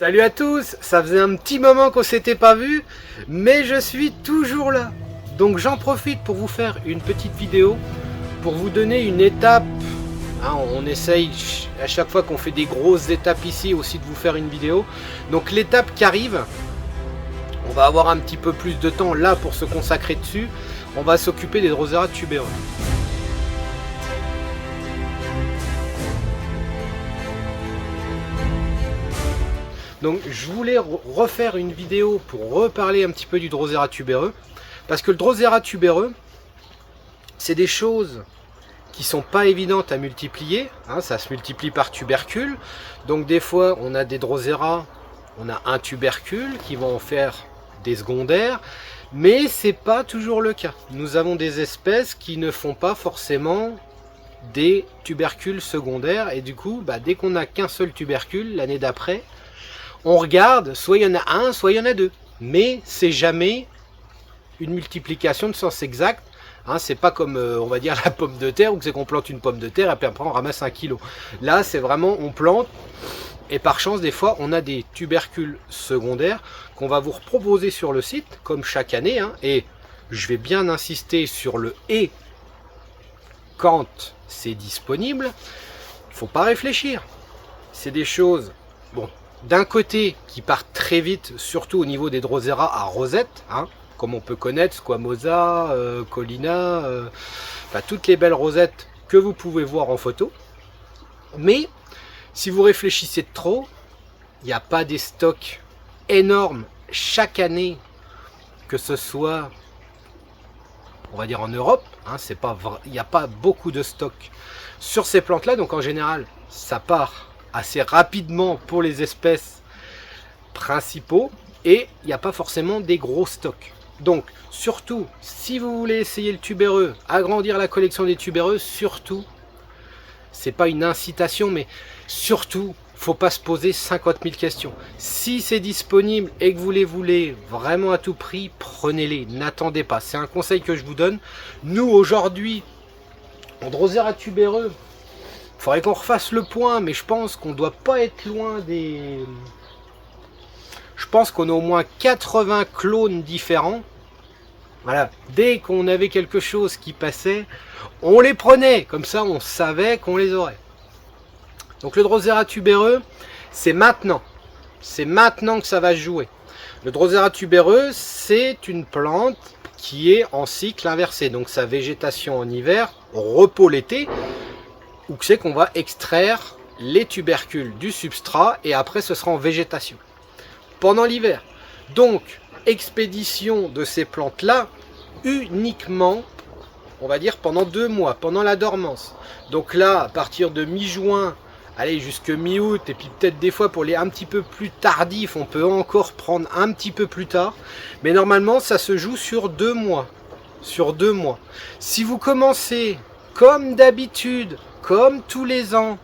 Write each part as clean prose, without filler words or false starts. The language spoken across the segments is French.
Salut à tous, ça faisait un petit moment qu'on s'était pas vu, mais je suis toujours là. Donc j'en profite pour vous faire une petite vidéo, pour vous donner une étape. On essaye à chaque fois qu'on fait des grosses étapes ici aussi de vous faire une vidéo. Donc l'étape qui arrive, on va avoir un petit peu plus de temps là pour se consacrer dessus. On va s'occuper des Drosera tubéreux. Donc je voulais refaire une vidéo pour reparler un petit peu du Drosera tubéreux, parce que le Drosera tubéreux, c'est des choses qui sont pas évidentes à multiplier, ça se multiplie par tubercule, donc des fois on a des Drosera, on a un tubercule qui va en faire des secondaires, mais c'est pas toujours le cas. Nous avons des espèces qui ne font pas forcément des tubercules secondaires, et du coup dès qu'on n'a qu'un seul tubercule, l'année d'après, on regarde, soit il y en a un, soit il y en a deux. Mais c'est jamais une multiplication de sens exact. C'est pas comme, on va dire, la pomme de terre, où c'est qu'on plante une pomme de terre et puis après on ramasse 1 kilo. Là, c'est vraiment, on plante, et par chance, des fois, on a des tubercules secondaires qu'on va vous proposer sur le site, comme chaque année. Et je vais bien insister sur le « et » quand c'est disponible. Faut pas réfléchir. C'est des choses... Bon, d'un côté qui partent très vite, surtout au niveau des Drosera à rosette, comme on peut connaître Squamosa, Collina, toutes les belles rosettes que vous pouvez voir en photo. Mais si vous réfléchissez de trop, il n'y a pas des stocks énormes chaque année, que ce soit, on va dire en Europe, il n'y a pas beaucoup de stocks sur ces plantes-là, donc en général, ça part assez rapidement pour les espèces principaux et il n'y a pas forcément des gros stocks. Donc surtout si vous voulez essayer le tubéreux, agrandir la collection des tubéreux, surtout, c'est pas une incitation, mais surtout faut pas se poser 50 000 questions. Si c'est disponible et que vous les voulez vraiment à tout prix, prenez-les, n'attendez pas. C'est un conseil que je vous donne. Nous aujourd'hui en Drosera tubéreux, il faudrait qu'on refasse le point, mais je pense qu'on ne doit pas être loin des... Je pense qu'on a au moins 80 clones différents. Voilà, dès qu'on avait quelque chose qui passait, on les prenait. Comme ça, on savait qu'on les aurait. Donc le Drosera tubéreux, c'est maintenant. C'est maintenant que ça va se jouer. Le Drosera tubéreux, c'est une plante qui est en cycle inversé. Donc sa végétation en hiver, repos l'été. Où c'est qu'on va extraire les tubercules du substrat et après ce sera en végétation pendant l'hiver. Donc expédition de ces plantes là uniquement, on va dire pendant 2 mois, pendant la dormance. Donc là à partir de mi-juin, allez jusque mi-août, et puis peut-être des fois pour les un petit peu plus tardifs, on peut encore prendre un petit peu plus tard, mais normalement ça se joue sur 2 mois. Sur 2 mois. Si vous commencez comme d'habitude, comme tous les ans,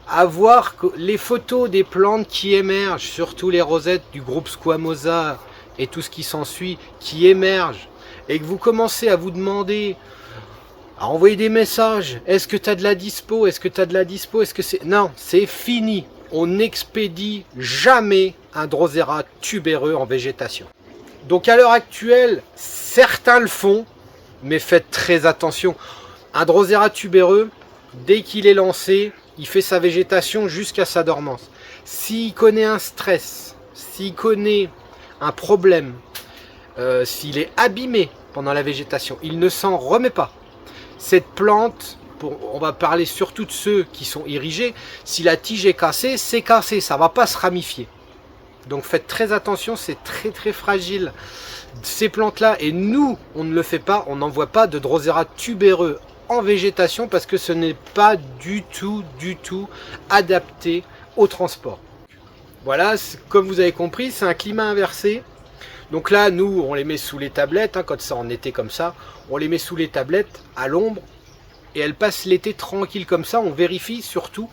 à voir les photos des plantes qui émergent, surtout les rosettes du groupe Squamosa et tout ce qui s'ensuit, qui émergent, et que vous commencez à vous demander, à envoyer des messages, est-ce que tu as de la dispo, est-ce que tu as de la dispo, est-ce que c'est... Non, c'est fini. On n'expédie jamais un Drosera tubéreux en végétation. Donc à l'heure actuelle, certains le font, mais faites très attention. Un Drosera tubéreux, dès qu'il est lancé, il fait sa végétation jusqu'à sa dormance. S'il connaît un stress, s'il connaît un problème, s'il est abîmé pendant la végétation, il ne s'en remet pas. Cette plante, on va parler surtout de ceux qui sont irrigés, si la tige est cassée, c'est cassé, ça ne va pas se ramifier. Donc faites très attention, c'est très très fragile ces plantes-là, et nous, on ne le fait pas, on n'envoie pas de Drosera tubéreux en végétation parce que ce n'est pas du tout adapté au transport. Voilà, comme vous avez compris, c'est un climat inversé. Donc là, nous, on les met sous les tablettes, quand c'est en été comme ça, on les met sous les tablettes à l'ombre et elles passent l'été tranquille comme ça. On vérifie surtout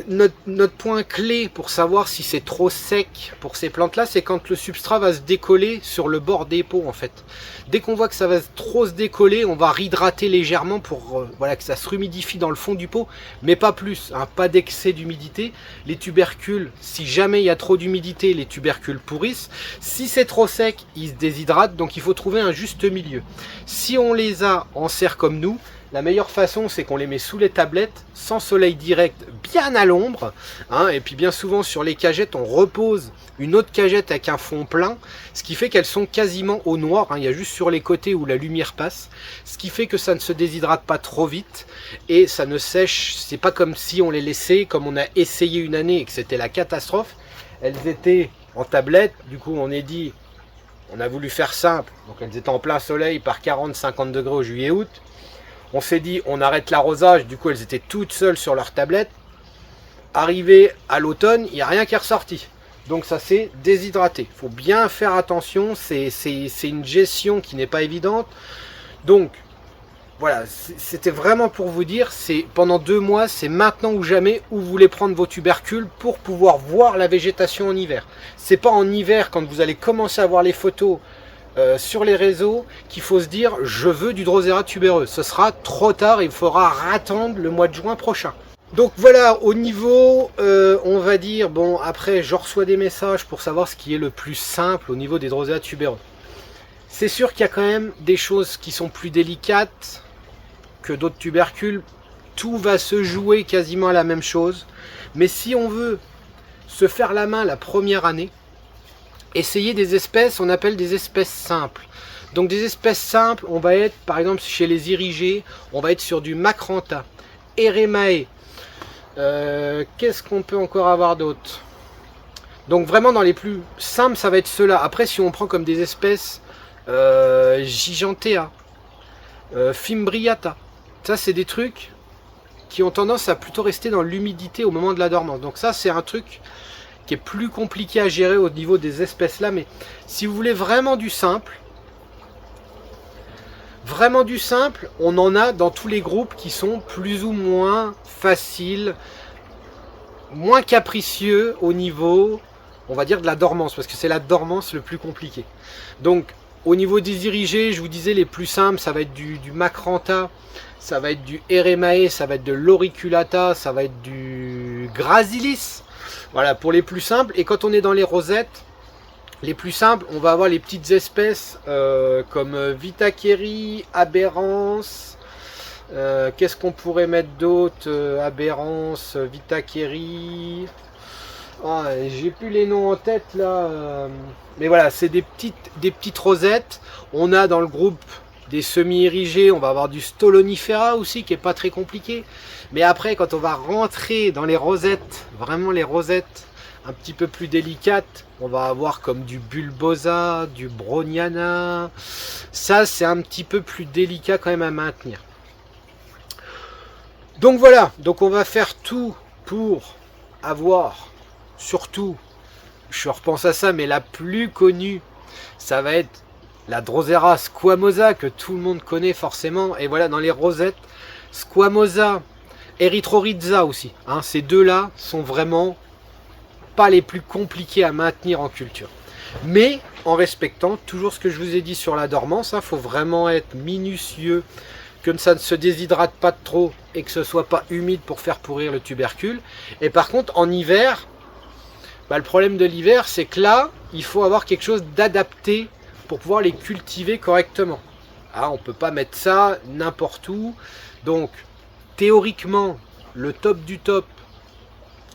Notre point clé pour savoir si c'est trop sec pour ces plantes-là, c'est quand le substrat va se décoller sur le bord des pots en fait. Dès qu'on voit que ça va trop se décoller, on va réhydrater légèrement pour voilà, que ça se humidifie dans le fond du pot, mais pas plus, hein, pas d'excès d'humidité. Les tubercules, si jamais il y a trop d'humidité, les tubercules pourrissent. Si c'est trop sec, ils se déshydratent, donc il faut trouver un juste milieu. Si on les a en serre comme nous, la meilleure façon, c'est qu'on les met sous les tablettes, sans soleil direct, bien à l'ombre. Hein, et puis bien souvent, sur les cagettes, on repose une autre cagette avec un fond plein, ce qui fait qu'elles sont quasiment au noir. Hein, il y a juste sur les côtés où la lumière passe, ce qui fait que ça ne se déshydrate pas trop vite et ça ne sèche. C'est pas comme si on les laissait, comme on a essayé une année et que c'était la catastrophe. Elles étaient en tablette, du coup on est dit, on a voulu faire simple, donc elles étaient en plein soleil par 40-50 degrés au juillet-août. On s'est dit, on arrête l'arrosage, du coup elles étaient toutes seules sur leur tablette. Arrivé à l'automne, il n'y a rien qui est ressorti. Donc ça s'est déshydraté. Il faut bien faire attention, c'est une gestion qui n'est pas évidente. Donc voilà, c'était vraiment pour vous dire, c'est pendant 2 mois, c'est maintenant ou jamais où vous voulez prendre vos tubercules pour pouvoir voir la végétation en hiver. C'est pas en hiver quand vous allez commencer à voir les photos sur les réseaux qu'il faut se dire je veux du Drosera tubéreux. Ce sera trop tard, il faudra attendre le mois de juin prochain. Donc voilà, au niveau, on va dire, bon après je reçois des messages pour savoir ce qui est le plus simple au niveau des Drosera tubéreux. C'est sûr qu'il y a quand même des choses qui sont plus délicates que d'autres tubercules. Tout va se jouer quasiment à la même chose. Mais si on veut se faire la main la première année, essayer des espèces, on appelle des espèces simples. Donc des espèces simples, on va être par exemple chez les irrigés, on va être sur du Macrantha, Eremae. Qu'est-ce qu'on peut encore avoir d'autre? Donc vraiment dans les plus simples, ça va être ceux-là. Après si on prend comme des espèces Gigantea, Fimbriata, ça c'est des trucs qui ont tendance à plutôt rester dans l'humidité au moment de la dormance. Donc ça c'est un truc qui est plus compliqué à gérer au niveau des espèces là, mais si vous voulez vraiment du simple, on en a dans tous les groupes qui sont plus ou moins faciles, moins capricieux au niveau, on va dire, de la dormance, parce que c'est la dormance le plus compliqué. Donc au niveau des irrigés, je vous disais les plus simples, ça va être du Macrantha, ça va être du Eremae, ça va être de l'Auriculata, ça va être du Grasilis. Voilà, pour les plus simples. Et quand on est dans les rosettes, les plus simples, on va avoir les petites espèces comme Vitaqueri, Aberrance. Qu'est-ce qu'on pourrait mettre d'autre? Aberrance, Vitaqueri. Oh, j'ai plus les noms en tête là. Mais voilà, c'est des petites rosettes. On a dans le groupe des semi-érigés, on va avoir du Stolonifera aussi, qui est pas très compliqué. Mais après, quand on va rentrer dans les rosettes, vraiment les rosettes un petit peu plus délicates, on va avoir comme du Bulbosa, du Broniana. Ça, c'est un petit peu plus délicat quand même à maintenir. Donc voilà, donc on va faire tout pour avoir, surtout, je repense à ça, mais la plus connue, ça va être la Drosera squamosa, que tout le monde connaît forcément. Et voilà, dans les rosettes, squamosa, Erythrorhiza aussi. Hein, ces deux-là sont vraiment pas les plus compliqués à maintenir en culture. Mais en respectant toujours ce que je vous ai dit sur la dormance, il faut vraiment être minutieux, que ça ne se déshydrate pas trop et que ce soit pas humide pour faire pourrir le tubercule. Et par contre, en hiver, le problème de l'hiver, c'est que là, il faut avoir quelque chose d'adapté pour pouvoir les cultiver correctement. Ah, on ne peut pas mettre ça n'importe où. Donc, théoriquement, le top du top,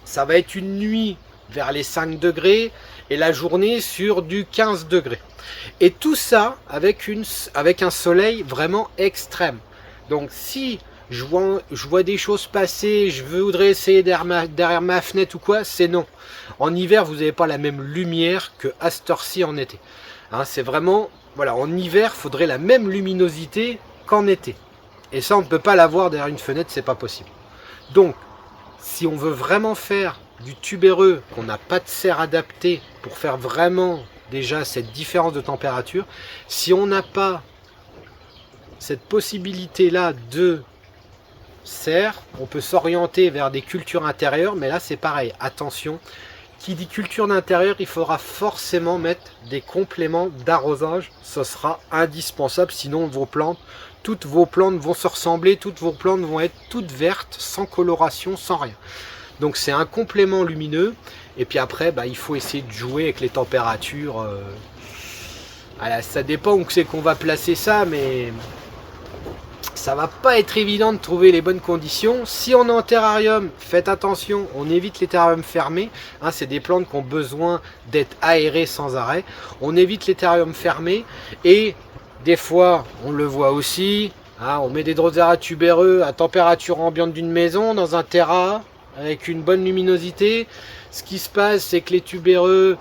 ça va être une nuit vers les 5 degrés et la journée sur du 15 degrés. Et tout ça avec un soleil vraiment extrême. Donc, si je vois des choses passer, je voudrais essayer derrière ma fenêtre ou quoi, c'est non. En hiver, vous n'avez pas la même lumière que à cette heure-ci en été. Hein, c'est vraiment, voilà, en hiver, il faudrait la même luminosité qu'en été. Et ça, on ne peut pas l'avoir derrière une fenêtre, c'est pas possible. Donc, si on veut vraiment faire du tubéreux, qu'on n'a pas de serre adaptée pour faire vraiment déjà cette différence de température, si on n'a pas cette possibilité-là de serre, on peut s'orienter vers des cultures intérieures, mais là c'est pareil, attention, qui dit culture d'intérieur, il faudra forcément mettre des compléments d'arrosage, ce sera indispensable, sinon toutes vos plantes vont se ressembler, toutes vos plantes vont être toutes vertes, sans coloration, sans rien. Donc c'est un complément lumineux, et puis après il faut essayer de jouer avec les températures. Voilà, ça dépend où c'est qu'on va placer ça, mais ça va pas être évident de trouver les bonnes conditions. Si on est en terrarium, faites attention, on évite les terrariums fermés. Hein, c'est des plantes qui ont besoin d'être aérées sans arrêt. On évite les terrariums fermés. Et des fois, on le voit aussi, hein, on met des Drosera tubéreux à température ambiante d'une maison dans un terra avec une bonne luminosité. Ce qui se passe, c'est que les tubéreux,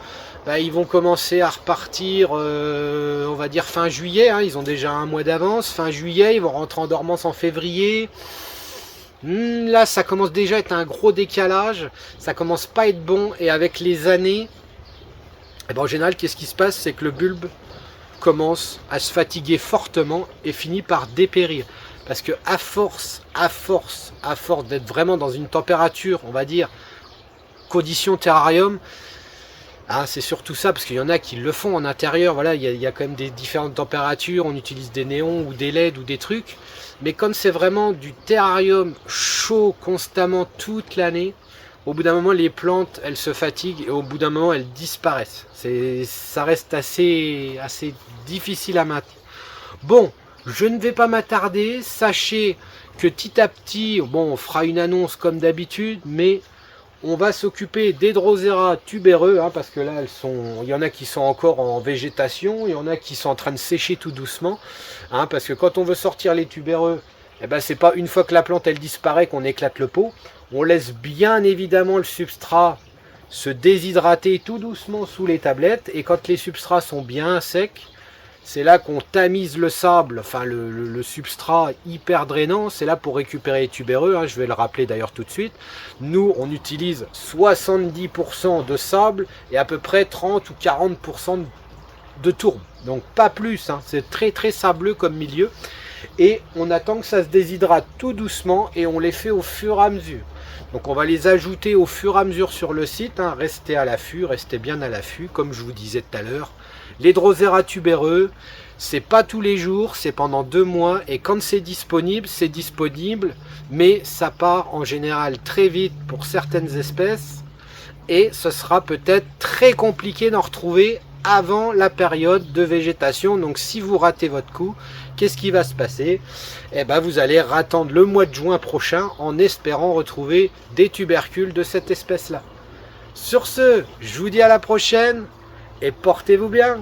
ils vont commencer à repartir, on va dire fin juillet, hein, ils ont déjà un mois d'avance, fin juillet, ils vont rentrer en dormance en février. Là, ça commence déjà à être un gros décalage, ça commence pas à être bon, et avec les années, en général, qu'est-ce qui se passe, c'est que le bulbe commence à se fatiguer fortement et finit par dépérir. Parce que à force d'être vraiment dans une température, on va dire, condition terrarium, c'est surtout ça, parce qu'il y en a qui le font en intérieur, voilà, il y a quand même des différentes températures, on utilise des néons ou des LED ou des trucs, mais comme c'est vraiment du terrarium chaud constamment toute l'année, au bout d'un moment les plantes elles se fatiguent et au bout d'un moment elles disparaissent. Ça reste assez difficile à maintenir. Bon, je ne vais pas m'attarder, sachez que petit à petit, bon, on fera une annonce comme d'habitude, mais on va s'occuper des Drosera tubéreux, hein, parce que là, il y en a qui sont encore en végétation, il y en a qui sont en train de sécher tout doucement, hein, parce que quand on veut sortir les tubéreux, c'est pas une fois que la plante elle disparaît qu'on éclate le pot. On laisse bien évidemment le substrat se déshydrater tout doucement sous les tablettes, et quand les substrats sont bien secs, c'est là qu'on tamise le sable, enfin le substrat hyper drainant, c'est là pour récupérer les tubéreux, hein, je vais le rappeler d'ailleurs tout de suite. Nous, on utilise 70% de sable et à peu près 30 ou 40% de tourbe. Donc pas plus, hein, c'est très sableux comme milieu. Et on attend que ça se déshydrate tout doucement et on les fait au fur et à mesure. Donc on va les ajouter au fur et à mesure sur le site, hein. Restez à l'affût, restez bien à l'affût, comme je vous disais tout à l'heure. Les Drosera tubéreux, c'est pas tous les jours, c'est pendant 2 mois, et quand c'est disponible, mais ça part en général très vite pour certaines espèces, et ce sera peut-être très compliqué d'en retrouver avant la période de végétation. Donc si vous ratez votre coup, qu'est-ce qui va se passer? Vous allez attendre le mois de juin prochain en espérant retrouver des tubercules de cette espèce là. Sur ce, je vous dis à la prochaine et portez-vous bien.